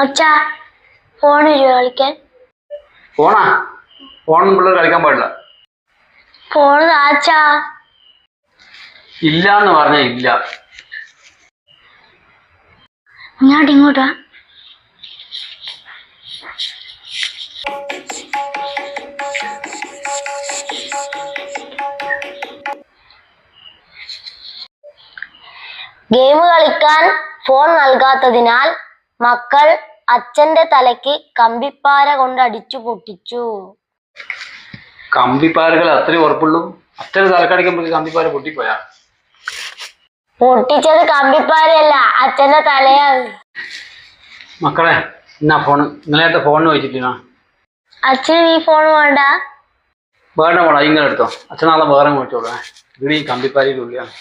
അച്ഛാ ഫോൺ വരുമോ കളിക്കാൻ? ഫോണാ? ഫോണൊന്നും പിള്ളേർ കളിക്കാൻ പാടില്ല. ഫോൺ അച്ഛാ. ഇല്ല എന്ന് പറഞ്ഞാ ഇല്ല. ഇങ്ങോട്ട് ഇങ്ങോട്ടാ. ഗെയിം കളിക്കാൻ ഫോൺ നൽകാത്തതിനാൽ മക്കൾ അച്ഛന്റെ തലയ്ക്ക് കമ്പിപ്പാര കൊണ്ട് അടിച്ചു പൊട്ടിച്ചു. കമ്പിപ്പാരകൾ അത്രയും ഉറപ്പുള്ളൂ? അച്ഛന് തലക്കടിക്കുമ്പോൾ കമ്പിപ്പാര പൊട്ടിപ്പോയാ? പൊട്ടിച്ചത് കമ്പിപ്പാരയല്ല, അച്ഛന്റെ തലയാണ്. മക്കളെ എന്നാ ഫോണ് ഇന്നലത്തെ ഫോണിന് വെച്ചിട്ടില്ല. അച്ഛന് ഈ ഫോൺ വേണ്ട? വേണ്ട മോളാ, ഇങ്ങനെ എടുത്തോ. അച്ഛൻ നാളെ വേറെ മേടിച്ചോളൂ. ഇവിടെ ഈ കമ്പിപ്പാരയിൽ ഉള്ളിയാണ്.